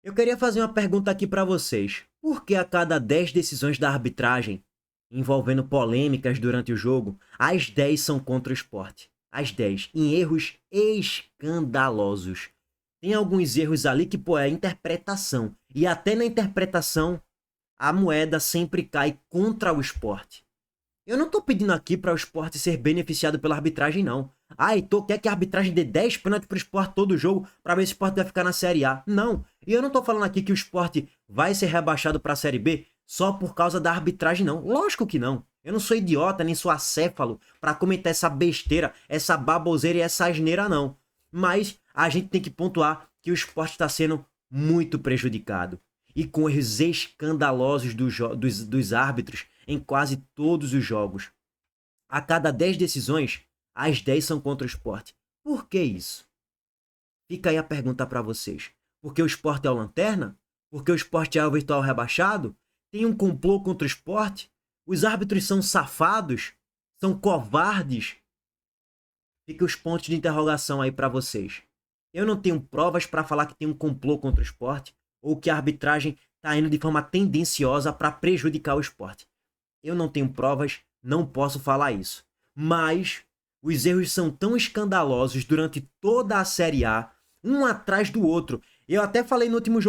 Eu queria fazer uma pergunta aqui para vocês. Por que a cada 10 decisões da arbitragem envolvendo polêmicas durante o jogo, as 10 são contra o esporte? As 10, em erros escandalosos. Tem alguns erros ali que, pô, é interpretação. E até na interpretação, a moeda sempre cai contra o esporte. Eu não tô pedindo aqui para o esporte ser beneficiado pela arbitragem, não. Ah, Heitor quer que a arbitragem dê 10 pênaltis pro esporte todo jogo para ver se o esporte vai ficar na Série A. Não. E eu não tô falando aqui que o esporte vai ser rebaixado para a Série B só por causa da arbitragem, não. Lógico que não. Eu não sou idiota, nem sou acéfalo para comentar essa besteira, essa baboseira e essa asneira, não. Mas a gente tem que pontuar que o esporte está sendo muito prejudicado. E com erros escandalosos dos árbitros em quase todos os jogos. A cada 10 decisões, as 10 são contra o esporte. Por que isso? Fica aí a pergunta para vocês. Porque o esporte é o lanterna? Porque o esporte é o virtual rebaixado? Tem um complô contra o esporte? Os árbitros são safados? São covardes? Fica os pontos de interrogação aí para vocês. Eu não tenho provas para falar que tem um complô contra o esporte ou que a arbitragem está indo de forma tendenciosa para prejudicar o esporte. Eu não tenho provas, não posso falar isso. Mas os erros são tão escandalosos durante toda a Série A, um atrás do outro. Eu até falei no último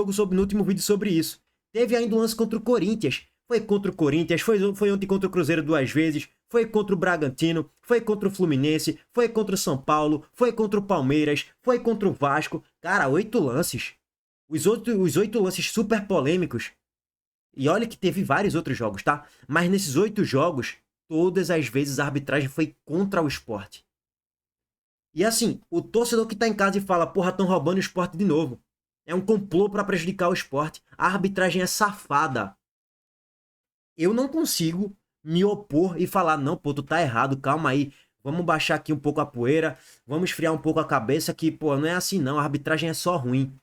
vídeo sobre isso. Teve ainda um lance contra o Corinthians. Foi contra o Corinthians, foi ontem contra o Cruzeiro 2 vezes, foi contra o Bragantino, foi contra o Fluminense, foi contra o São Paulo, foi contra o Palmeiras, foi contra o Vasco. Cara, 8 lances. Os 8 lances super polêmicos. E olha que teve vários outros jogos, tá? Mas nesses 8 jogos, todas as vezes a arbitragem foi contra o esporte. E assim, o torcedor que tá em casa e fala, porra, tão roubando o esporte de novo. É um complô para prejudicar o esporte. A arbitragem é safada. Eu não consigo me opor e falar, não, pô, tu tá errado, calma aí. Vamos baixar aqui um pouco a poeira, vamos esfriar um pouco a cabeça que, pô, não é assim não, a arbitragem é só ruim.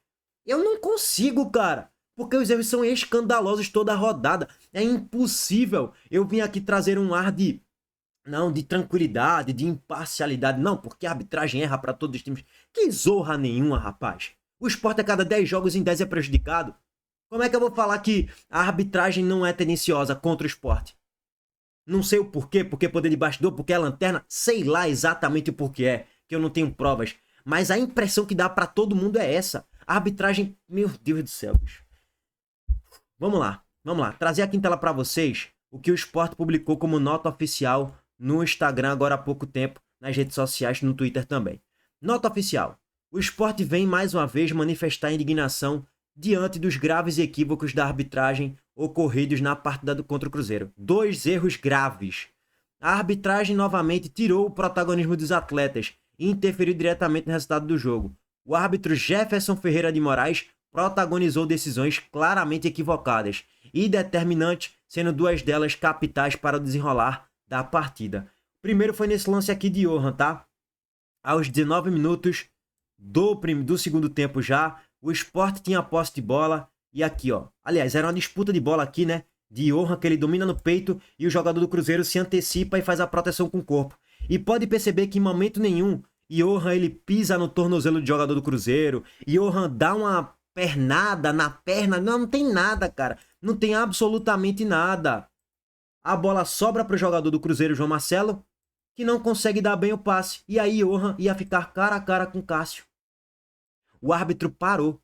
Eu não consigo, cara. Porque os erros são escandalosos toda a rodada. É impossível eu vir aqui trazer um ar de tranquilidade, de imparcialidade. Não, porque a arbitragem erra para todos os times. Que zorra nenhuma, rapaz. O esporte a cada 10 jogos em 10 é prejudicado. Como é que eu vou falar que a arbitragem não é tendenciosa contra o esporte? Não sei o porquê, porque poder de bastidor, porque é lanterna, sei lá exatamente o porquê é, que eu não tenho provas. Mas a impressão que dá para todo mundo é essa. A arbitragem, meu Deus do céu, bicho. Vamos lá. Trazer aqui em tela para vocês o que o Sport publicou como nota oficial no Instagram agora há pouco tempo, nas redes sociais, no Twitter também. Nota oficial. O Sport vem mais uma vez manifestar indignação diante dos graves equívocos da arbitragem ocorridos na partida contra o Cruzeiro. 2 erros graves. A arbitragem novamente tirou o protagonismo dos atletas e interferiu diretamente no resultado do jogo. O árbitro Jefferson Ferreira de Moraes protagonizou decisões claramente equivocadas e determinantes, sendo 2 delas capitais para o desenrolar da partida. Primeiro foi nesse lance aqui de Johan, tá? Aos 19 minutos do segundo tempo já, o Sport tinha a posse de bola e aqui, ó. Aliás, era uma disputa de bola aqui, né? De Johan, que ele domina no peito e o jogador do Cruzeiro se antecipa e faz a proteção com o corpo. E pode perceber que em momento nenhum, Johan ele pisa no tornozelo do jogador do Cruzeiro, Johan dá uma pernada na perna, não tem nada, cara. Não tem absolutamente nada. A bola sobra para o jogador do Cruzeiro, João Marcelo, que não consegue dar bem o passe. E aí Johan ia ficar cara a cara com Cássio. O árbitro parou.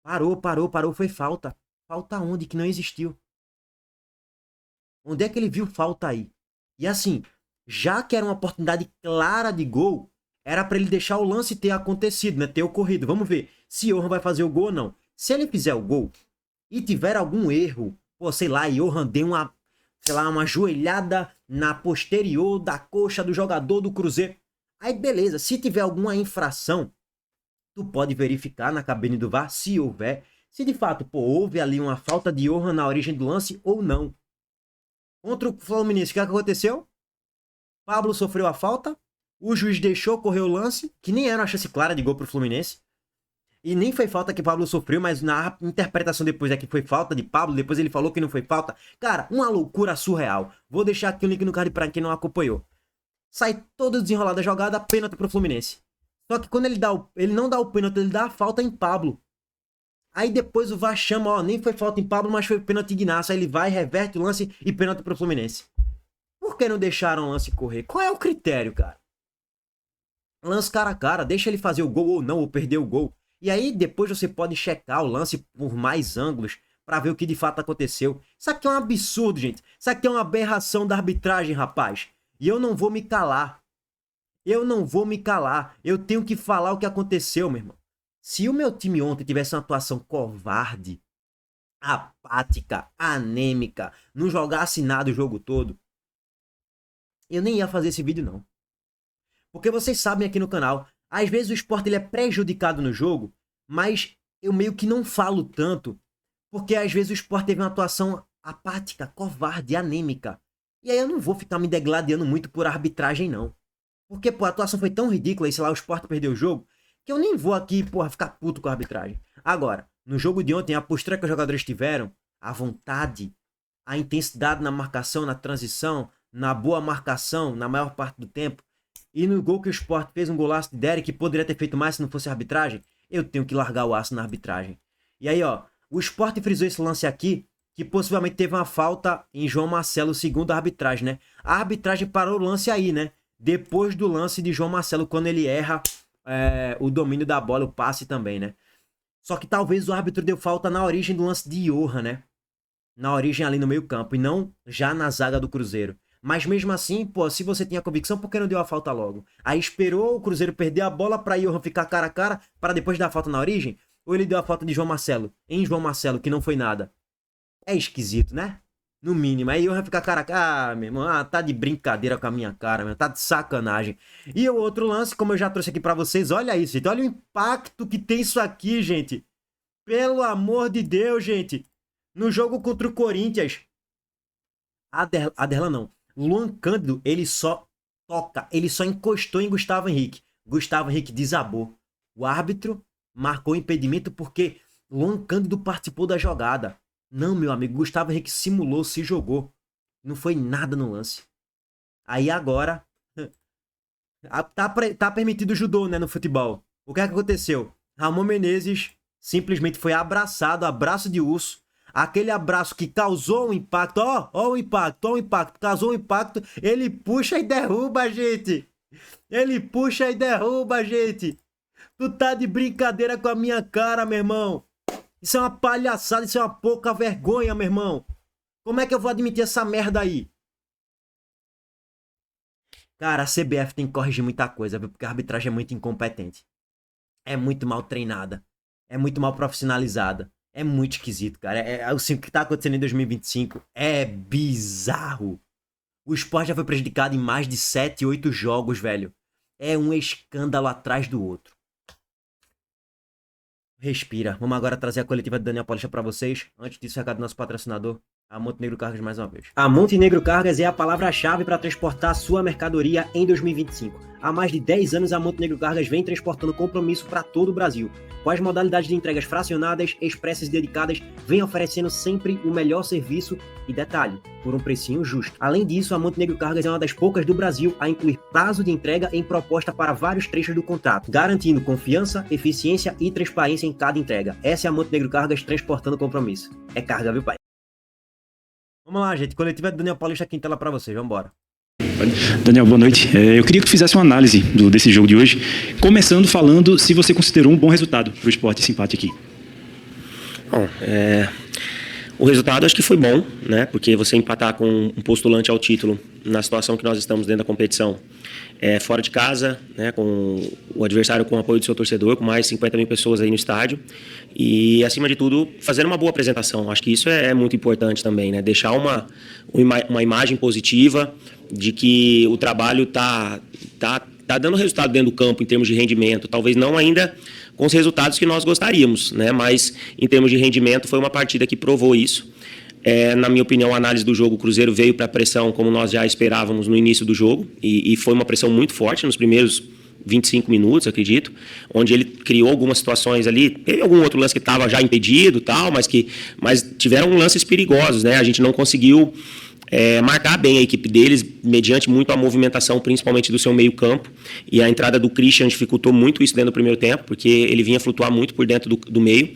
Parou. Foi falta. Falta onde? Que não existiu. Onde é que ele viu falta aí? E assim, já que era uma oportunidade clara de gol, era para ele deixar o lance ter acontecido, né? Ter ocorrido. Vamos ver se Johan vai fazer o gol ou não. Se ele fizer o gol e tiver algum erro, pô, sei lá, Johan deu uma joelhada na posterior da coxa do jogador do Cruzeiro. Aí beleza, se tiver alguma infração, tu pode verificar na cabine do VAR, se houver, se de fato, pô, houve ali uma falta de Johan na origem do lance ou não. Contra o Fluminense, o que aconteceu? Pablo sofreu a falta, o juiz deixou correr o lance, que nem era uma chance clara de gol pro Fluminense. E nem foi falta que Pablo sofreu, mas na interpretação depois é que foi falta de Pablo, depois ele falou que não foi falta. Cara, uma loucura surreal. Vou deixar aqui o link no card pra quem não acompanhou. Sai todo desenrolado da jogada, pênalti pro Fluminense. Só que quando ele não dá o pênalti, ele dá a falta em Pablo. Aí depois o VAR chama, ó, nem foi falta em Pablo, mas foi pênalti Ignacio. Aí ele vai, reverte o lance e pênalti pro Fluminense. Por que não deixaram o lance correr? Qual é o critério, cara? Lance cara a cara, deixa ele fazer o gol ou não, ou perder o gol. E aí depois você pode checar o lance por mais ângulos pra ver o que de fato aconteceu. Isso aqui é um absurdo, gente. Isso aqui é uma aberração da arbitragem, rapaz. E eu não vou me calar. Eu não vou me calar. Eu tenho que falar o que aconteceu, meu irmão. Se o meu time ontem tivesse uma atuação covarde, apática, anêmica, não jogasse nada o jogo todo, eu nem ia fazer esse vídeo, não. Porque vocês sabem aqui no canal, às vezes o Sport ele é prejudicado no jogo, mas eu meio que não falo tanto, porque às vezes o Sport teve uma atuação apática, covarde, anêmica. E aí eu não vou ficar me degladiando muito por arbitragem, não. Porque, pô, a atuação foi tão ridícula e, sei lá, o Sport perdeu o jogo, que eu nem vou aqui, porra, ficar puto com a arbitragem. Agora, no jogo de ontem, a postura que os jogadores tiveram, a vontade, a intensidade na marcação, na transição, na boa marcação, na maior parte do tempo, e no gol que o Sport fez um golaço de Derek, que poderia ter feito mais se não fosse a arbitragem, eu tenho que largar o aço na arbitragem. E aí, ó, o Sport frisou esse lance aqui, que possivelmente teve uma falta em João Marcelo, segundo a arbitragem, né? A arbitragem parou o lance aí, né? Depois do lance de João Marcelo, quando ele erra o domínio da bola, o passe também, né? Só que talvez o árbitro deu falta na origem do lance de Johan, né? Na origem ali no meio campo, e não já na zaga do Cruzeiro. Mas mesmo assim, pô, se você tinha convicção, por que não deu a falta logo? Aí esperou o Cruzeiro perder a bola pra Johan ficar cara a cara, para depois dar a falta na origem? Ou ele deu a falta de João Marcelo, em João Marcelo, que não foi nada? É esquisito, né? No mínimo. Aí Johan fica cara a cara, meu irmão, tá de brincadeira com a minha cara, meu, tá de sacanagem. E o outro lance, como eu já trouxe aqui pra vocês, olha isso, gente, olha o impacto que tem isso aqui, gente. Pelo amor de Deus, gente. No jogo contra o Corinthians, Aderlan não. Luan Cândido, ele só toca, ele só encostou em Gustavo Henrique. Gustavo Henrique desabou. O árbitro marcou impedimento porque Luan Cândido participou da jogada. Não, meu amigo, Gustavo Henrique simulou, se jogou. Não foi nada no lance. Aí agora, tá permitido o judô, né, no futebol. O que é que aconteceu? Ramon Menezes simplesmente foi abraçado, abraço de urso. Aquele abraço que causou um impacto, ó o impacto, causou um impacto, ele puxa e derruba a gente. Ele puxa e derruba a gente. Tu tá de brincadeira com a minha cara, meu irmão. Isso é uma palhaçada, isso é uma pouca vergonha, meu irmão. Como é que eu vou admitir essa merda aí? Cara, a CBF tem que corrigir muita coisa, viu? Porque a arbitragem é muito incompetente. É muito mal treinada. É muito mal profissionalizada. É muito esquisito, cara. O que tá acontecendo em 2025 é bizarro. O Sport já foi prejudicado em mais de 7, 8 jogos, velho. É um escândalo atrás do outro. Respira. Vamos agora trazer a coletiva de Daniel Paulista pra vocês. Antes disso, recado do nosso patrocinador, a Montenegro Cargas mais uma vez. A Montenegro Cargas é a palavra-chave para transportar sua mercadoria em 2025. Há mais de 10 anos, a Montenegro Cargas vem transportando compromisso para todo o Brasil. Com as modalidades de entregas fracionadas, expressas e dedicadas, vem oferecendo sempre o melhor serviço e detalhe, por um precinho justo. Além disso, a Montenegro Cargas é uma das poucas do Brasil a incluir prazo de entrega em proposta para vários trechos do contrato, garantindo confiança, eficiência e transparência em cada entrega. Essa é a Montenegro Cargas transportando compromisso. É carga, viu, pai? Vamos lá, gente. Coletiva de Daniel Paulista aqui em tela para vocês. Vamos embora. Daniel, boa noite. Eu queria que tu fizesse uma análise desse jogo de hoje, começando falando se você considerou um bom resultado para o Sport esse empate aqui. Bom, o resultado acho que foi bom, né? Porque você empatar com um postulante ao título na situação que nós estamos dentro da competição, fora de casa, né? Com o adversário com o apoio do seu torcedor, com mais de 50 mil pessoas aí no estádio e, acima de tudo, fazer uma boa apresentação. Acho que isso é muito importante também, né? Deixar uma imagem positiva de que o trabalho tá dando resultado dentro do campo em termos de rendimento, talvez não ainda com os resultados que nós gostaríamos, né? Mas em termos de rendimento foi uma partida que provou isso. Na minha opinião, a análise do jogo, o Cruzeiro veio para a pressão como nós já esperávamos no início do jogo e foi uma pressão muito forte nos primeiros 25 minutos, acredito, onde ele criou algumas situações ali, teve algum outro lance que estava já impedido, tal, mas tiveram lances perigosos, né? A gente não conseguiu marcar bem a equipe deles, mediante muito a movimentação, principalmente do seu meio campo, e a entrada do Christian dificultou muito isso dentro do primeiro tempo, porque ele vinha flutuar muito por dentro do meio,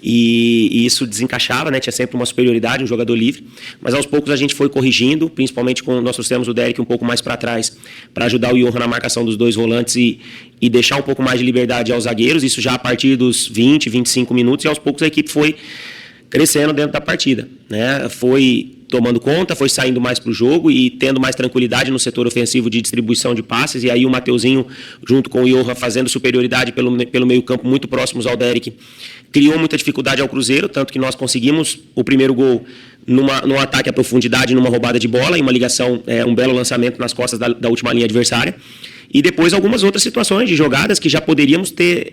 e isso desencaixava, né? Tinha sempre uma superioridade, um jogador livre, mas aos poucos a gente foi corrigindo, principalmente com nós trouxemos o Derek um pouco mais para trás, para ajudar o Johan na marcação dos dois volantes e deixar um pouco mais de liberdade aos zagueiros, isso já a partir dos 20, 25 minutos, e aos poucos a equipe foi crescendo dentro da partida, né? Foi tomando conta, foi saindo mais para o jogo e tendo mais tranquilidade no setor ofensivo de distribuição de passes, e aí o Mateuzinho, junto com o Johan, fazendo superioridade pelo meio campo, muito próximos ao Derek, criou muita dificuldade ao Cruzeiro, tanto que nós conseguimos o primeiro gol num ataque à profundidade, numa roubada de bola, em uma ligação, um belo lançamento nas costas da última linha adversária, e depois algumas outras situações de jogadas que já poderíamos ter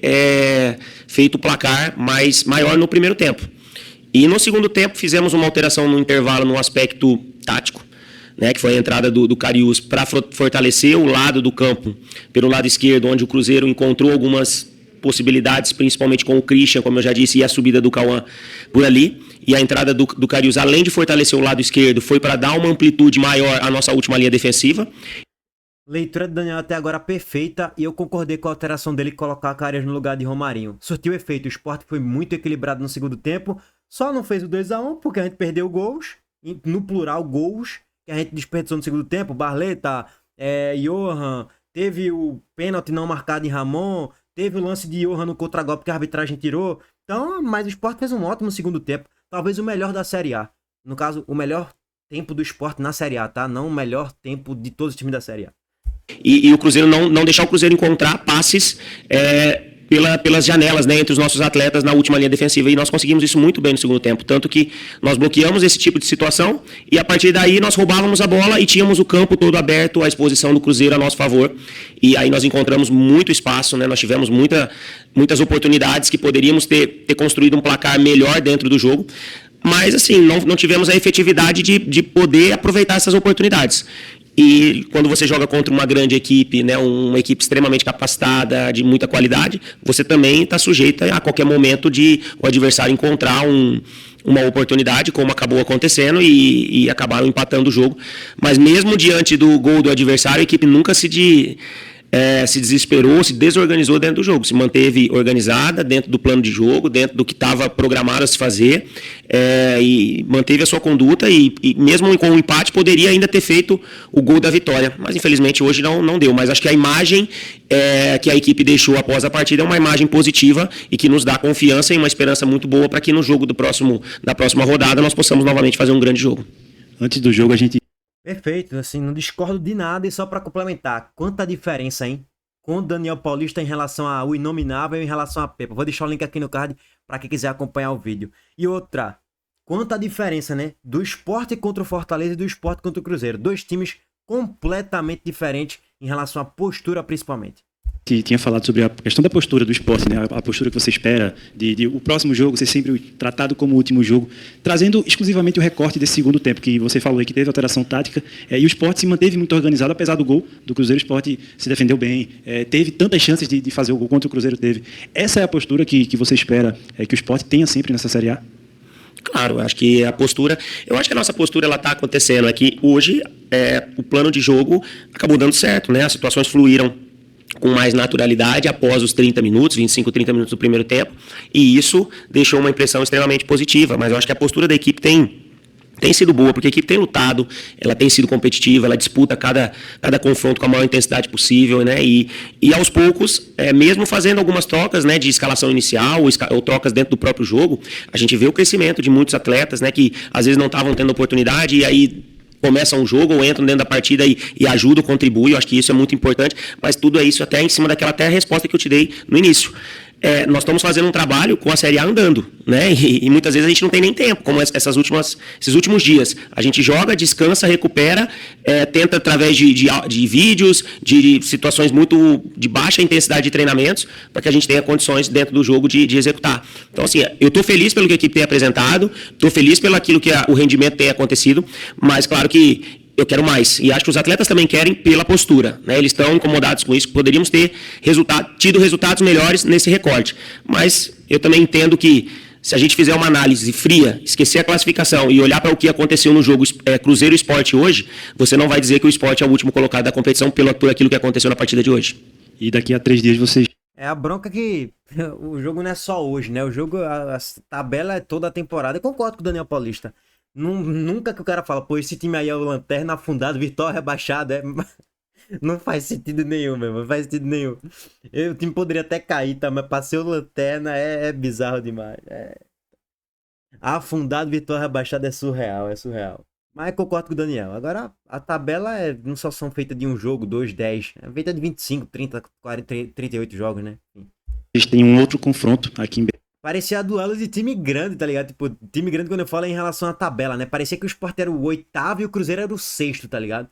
feito o placar maior no primeiro tempo. E no segundo tempo fizemos uma alteração no intervalo no aspecto tático, né, que foi a entrada do Karius para fortalecer o lado do campo pelo lado esquerdo, onde o Cruzeiro encontrou algumas possibilidades, principalmente com o Christian, como eu já disse, e a subida do Cauã por ali. E a entrada do Karius, além de fortalecer o lado esquerdo, foi para dar uma amplitude maior à nossa última linha defensiva. Leitura do Daniel até agora perfeita, e eu concordei com a alteração dele colocar Karius no lugar de Romarinho. Surtiu efeito, o Sport foi muito equilibrado no segundo tempo, só não fez o 2-1 porque a gente perdeu gols, no plural gols, que a gente desperdiçou no segundo tempo. Barleta, Johan, teve o pênalti não marcado em Ramon, teve o lance de Johan no contragolpe que a arbitragem tirou. Então, mas o Sport fez um ótimo segundo tempo, talvez o melhor da Série A. No caso, o melhor tempo do Sport na Série A, tá? Não o melhor tempo de todos os times da Série A. E o Cruzeiro não deixar o Cruzeiro encontrar passes pelas janelas, né, entre os nossos atletas na última linha defensiva, e nós conseguimos isso muito bem no segundo tempo, tanto que nós bloqueamos esse tipo de situação e a partir daí nós roubávamos a bola e tínhamos o campo todo aberto à exposição do Cruzeiro a nosso favor, e aí nós encontramos muito espaço, né, nós tivemos muitas oportunidades que poderíamos ter construído um placar melhor dentro do jogo, mas assim, não tivemos a efetividade de poder aproveitar essas oportunidades. E quando você joga contra uma grande equipe, né, uma equipe extremamente capacitada, de muita qualidade, você também está sujeito a qualquer momento de o adversário encontrar uma oportunidade, como acabou acontecendo, e acabaram empatando o jogo. Mas mesmo diante do gol do adversário, a equipe nunca se desesperou, se desorganizou dentro do jogo, se manteve organizada dentro do plano de jogo, dentro do que estava programado a se fazer, e manteve a sua conduta, e mesmo com o empate poderia ainda ter feito o gol da vitória, mas infelizmente hoje não deu. Mas acho que a imagem que a equipe deixou após a partida é uma imagem positiva e que nos dá confiança e uma esperança muito boa para que no jogo da próxima rodada nós possamos novamente fazer um grande jogo. Antes do jogo a gente... Perfeito, assim, não discordo de nada, e só para complementar, quanta diferença, hein? Com o Daniel Paulista em relação ao Inominável e em relação a Pepa. Vou deixar o link aqui no card para quem quiser acompanhar o vídeo. E outra, quanta diferença, né? Do Sport contra o Fortaleza e do Sport contra o Cruzeiro. Dois times completamente diferentes em relação à postura, principalmente. Tinha falado sobre a questão da postura do Sport, né? A postura que você espera de o próximo jogo ser sempre tratado como o último jogo, trazendo exclusivamente o recorte desse segundo tempo, que você falou aí que teve alteração tática, e o Sport se manteve muito organizado, apesar do gol do Cruzeiro. O Sport se defendeu bem, teve tantas chances de fazer o gol quanto o Cruzeiro teve. Essa é a postura que você espera que o Sport tenha sempre nessa Série A? Claro, eu acho que a nossa postura ela está acontecendo aqui. Hoje, o plano de jogo acabou dando certo, né? As situações fluíram com mais naturalidade após os 30 minutos, 25, 30 minutos do primeiro tempo, e isso deixou uma impressão extremamente positiva, mas eu acho que a postura da equipe tem sido boa, porque a equipe tem lutado, ela tem sido competitiva, ela disputa cada confronto com a maior intensidade possível, né? E aos poucos, mesmo fazendo algumas trocas, né, de escalação inicial ou trocas dentro do próprio jogo, a gente vê o crescimento de muitos atletas, né, que às vezes não estavam tendo oportunidade e aí começam um jogo ou entram dentro da partida e ajudam, contribuem. Eu acho que isso é muito importante, mas tudo é isso até em cima daquela resposta que eu te dei no início. Nós estamos fazendo um trabalho com a Série A andando, né? E muitas vezes a gente não tem nem tempo, como esses últimos dias. A gente joga, descansa, recupera, tenta através de vídeos, de situações muito de baixa intensidade de treinamentos, para que a gente tenha condições dentro do jogo de executar. Então, assim, eu estou feliz pelo que a equipe tem apresentado, estou feliz pelo aquilo que o rendimento tem acontecido, mas claro que eu quero mais. E acho que os atletas também querem pela postura, né? Eles estão incomodados com isso. Poderíamos ter tido resultados melhores nesse recorte. Mas eu também entendo que Se a gente fizer uma análise fria, esquecer a classificação e olhar para o que aconteceu no jogo Cruzeiro e Sport hoje, você não vai dizer que o Sport é o último colocado da competição por aquilo que aconteceu na partida de hoje. E daqui a 3 dias vocês... É a bronca que o jogo não é só hoje, né? O jogo, a tabela é toda a temporada. Eu concordo com o Daniel Paulista. Nunca que o cara fala, pô, esse time aí é o lanterna afundado, Vitória rebaixada. Não faz sentido nenhum, meu. Não faz sentido nenhum. O time poderia até cair, tá? Mas pra ser o lanterna é bizarro demais. Afundado, Vitória rebaixada é surreal, é surreal. Mas concordo com o Daniel. Agora, a tabela não só são feitas de um jogo, 2, 10. É feita de 25, 30, 40, 38 jogos, né? Vocês têm um outro confronto aqui em Parecia duelo de time grande, tá ligado? Tipo, time grande quando eu falo é em relação à tabela, né? Parecia que o Sport era o 8º e o Cruzeiro era o 6º, tá ligado?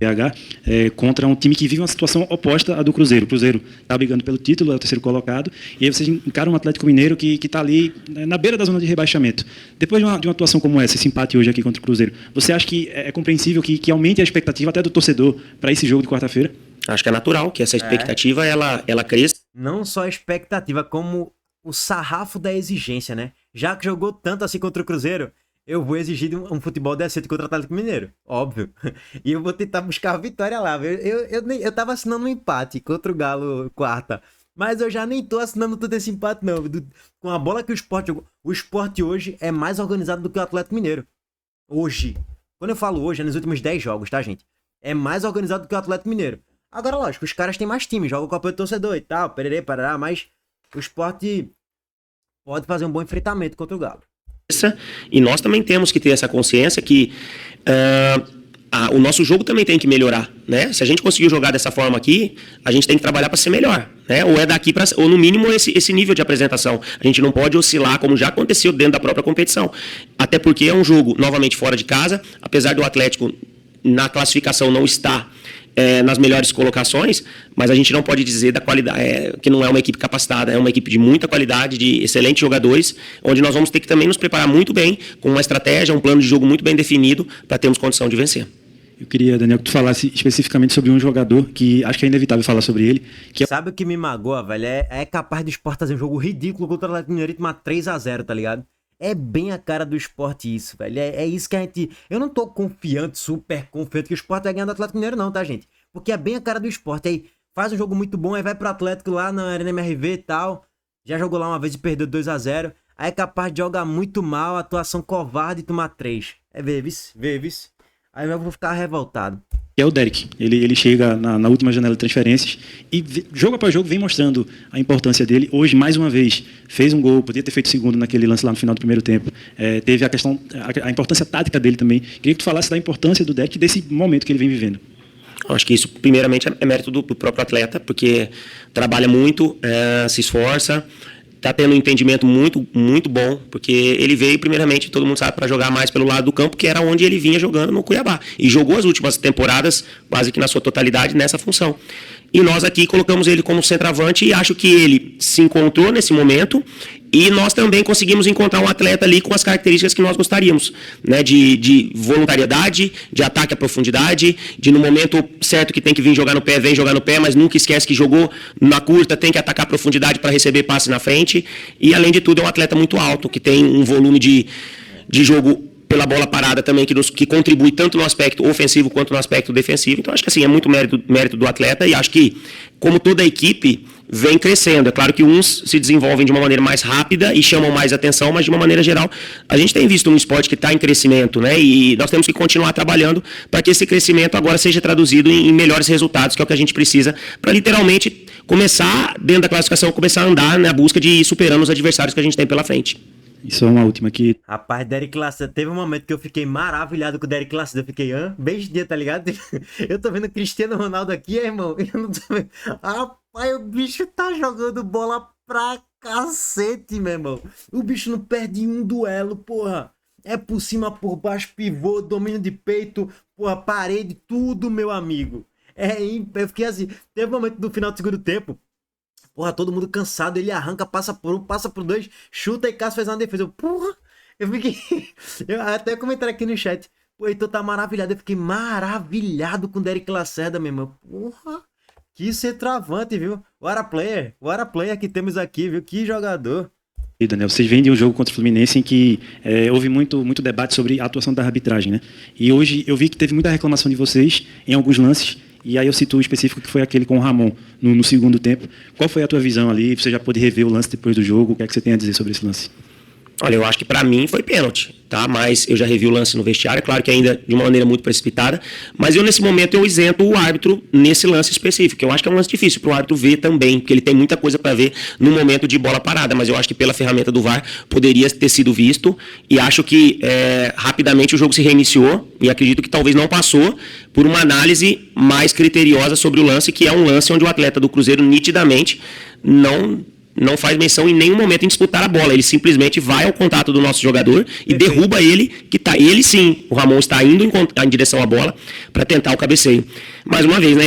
BH, contra um time que vive uma situação oposta à do Cruzeiro. O Cruzeiro está brigando pelo título, é o 3º colocado, e aí vocês encaram um Atlético Mineiro que está ali na beira da zona de rebaixamento. Depois de uma atuação como essa, esse empate hoje aqui contra o Cruzeiro, você acha que é compreensível que aumente a expectativa até do torcedor para esse jogo de quarta-feira? Acho que é natural que essa expectativa ela cresça. Não só a expectativa, como o sarrafo da exigência, né? Já que jogou tanto assim contra o Cruzeiro, eu vou exigir um futebol decente contra o Atlético Mineiro, óbvio. E eu vou tentar buscar a vitória lá. Eu tava assinando um empate contra o Galo quarta, mas eu já nem tô assinando todo esse empate, não. Com a bola que o Sport jogou. O Sport hoje é mais organizado do que o Atlético Mineiro. Hoje. Quando eu falo hoje, é nos últimos 10 jogos, tá, gente? É mais organizado do que o Atlético Mineiro. Agora, lógico, os caras têm mais time, jogam com apoio do torcedor e tal, pererê, parará, mas o Sport pode fazer um bom enfrentamento contra o Galo. E nós também temos que ter essa consciência que o nosso jogo também tem que melhorar, né? Se a gente conseguir jogar dessa forma aqui, a gente tem que trabalhar para ser melhor, né? Ou é daqui para, ou no mínimo esse nível de apresentação. A gente não pode oscilar como já aconteceu dentro da própria competição. Até porque é um jogo novamente fora de casa, apesar do Atlético na classificação não estar nas melhores colocações, mas a gente não pode dizer da qualidade, que não é uma equipe capacitada, é uma equipe de muita qualidade, de excelentes jogadores, onde nós vamos ter que também nos preparar muito bem, com uma estratégia, um plano de jogo muito bem definido, para termos condição de vencer. Eu queria, Daniel, que tu falasse especificamente sobre um jogador que acho que é inevitável falar sobre ele. Sabe o que me magoa, velho? É capaz do Sport fazer um jogo ridículo contra o Atlético Mineiro e tomar 3-0, tá ligado? É bem a cara do Sport isso, velho. É isso que a gente... Eu não tô confiante, super confiante que o Sport vai ganhar do Atlético Mineiro não, tá, gente? Porque é bem a cara do Sport. Aí faz um jogo muito bom, aí vai pro Atlético lá na Arena MRV e tal. Já jogou lá uma vez e perdeu 2-0. Aí é capaz de jogar muito mal, atuação covarde e tomar 3. Vevis. Aí eu vou ficar revoltado. É o Derek. Ele chega na última janela de transferências e jogo após jogo vem mostrando a importância dele. Hoje, mais uma vez, fez um gol, podia ter feito segundo naquele lance lá no final do primeiro tempo. Teve a importância tática dele também. Queria que tu falasse da importância do Derek desse momento que ele vem vivendo. Acho que isso, primeiramente, é mérito do próprio atleta, porque trabalha muito, se esforça, está tendo um entendimento muito, muito bom, porque ele veio, primeiramente, todo mundo sabe, para jogar mais pelo lado do campo, que era onde ele vinha jogando no Cuiabá. E jogou as últimas temporadas, quase que na sua totalidade, nessa função. E nós aqui colocamos ele como centroavante e acho que ele se encontrou nesse momento e nós também conseguimos encontrar um atleta ali com as características que nós gostaríamos, né? De voluntariedade, de ataque à profundidade, de no momento certo que tem que vir jogar no pé, vem jogar no pé, mas nunca esquece que jogou na curta, tem que atacar a profundidade para receber passe na frente. E além de tudo é um atleta muito alto, que tem um volume de jogo pela bola parada também, que contribui tanto no aspecto ofensivo quanto no aspecto defensivo. Então, acho que assim, é muito mérito do atleta e acho que, como toda a equipe, vem crescendo. É claro que uns se desenvolvem de uma maneira mais rápida e chamam mais atenção, mas de uma maneira geral, a gente tem visto um esporte que está em crescimento, né? E nós temos que continuar trabalhando para que esse crescimento agora seja traduzido em melhores resultados, que é o que a gente precisa para literalmente começar, dentro da classificação, começar a andar na busca de ir superando os adversários que a gente tem pela frente. Isso é uma última aqui. Rapaz, Derek Lacerda, teve um momento que eu fiquei maravilhado com o Derek Lacerda. Eu fiquei, bestinha, tá ligado? Eu tô vendo o Cristiano Ronaldo aqui, irmão. Eu não tô vendo. Rapaz, o bicho tá jogando bola pra cacete, meu irmão. O bicho não perde um duelo, porra. É por cima, por baixo, pivô, domínio de peito, porra, parede, tudo, meu amigo. Eu fiquei assim. Teve um momento no final do segundo tempo. Porra, todo mundo cansado, ele arranca, passa por um, passa por dois, chuta e Cássio fez uma defesa. Eu fiquei... Eu até comentei aqui no chat. Pô, Heitor tá maravilhado. Eu fiquei maravilhado com o Derek Lacerda, meu irmão. Porra, que centroavante, viu? What a player que temos aqui, viu? Que jogador. E, Daniel, vocês vêm de um jogo contra o Fluminense em que houve muito debate sobre a atuação da arbitragem, né? E hoje eu vi que teve muita reclamação de vocês em alguns lances, e aí eu cito o específico que foi aquele com o Ramon no segundo tempo. Qual foi a tua visão ali? Você já pôde rever o lance depois do jogo? O que é que você tem a dizer sobre esse lance? Olha, eu acho que para mim foi pênalti, tá? Mas eu já revi o lance no vestiário, é claro que ainda de uma maneira muito precipitada, mas nesse momento eu isento o árbitro nesse lance específico. Eu acho que é um lance difícil para o árbitro ver também, porque ele tem muita coisa para ver no momento de bola parada, mas eu acho que pela ferramenta do VAR poderia ter sido visto, e acho que rapidamente o jogo se reiniciou, e acredito que talvez não passou por uma análise mais criteriosa sobre o lance, que é um lance onde o atleta do Cruzeiro nitidamente não faz menção em nenhum momento em disputar a bola. Ele simplesmente vai ao contato do nosso jogador e derruba ele, que tá. Ele sim, o Ramon está indo em direção à bola para tentar o cabeceio. Mais uma vez, né?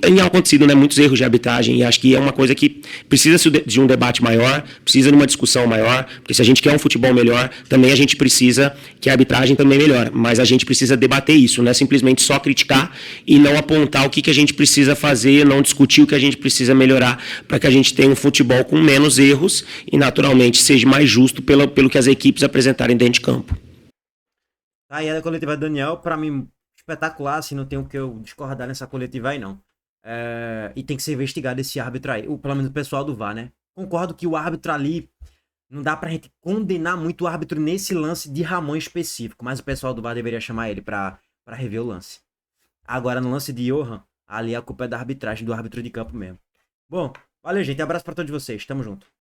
Tem acontecido, né, muitos erros de arbitragem, e acho que é uma coisa que precisa de um debate maior, precisa de uma discussão maior, porque se a gente quer um futebol melhor, também a gente precisa que a arbitragem também melhore. Mas a gente precisa debater isso, não é simplesmente só criticar e não apontar o que a gente precisa fazer, não discutir o que a gente precisa melhorar para que a gente tenha um futebol com menos erros e, naturalmente, seja mais justo pelo que as equipes apresentarem dentro de campo. Aí a coletiva do Daniel, pra mim, espetacular, assim, não tem o que eu discordar nessa coletiva aí, não. E tem que ser investigado esse árbitro aí, pelo menos o pessoal do VAR, né? Concordo que o árbitro ali, não dá pra gente condenar muito o árbitro nesse lance de Ramon específico, mas o pessoal do VAR deveria chamar ele pra rever o lance. Agora, no lance de Johan, ali a culpa é da arbitragem, do árbitro de campo mesmo. Bom, valeu, gente. Abraço pra todos vocês. Tamo junto.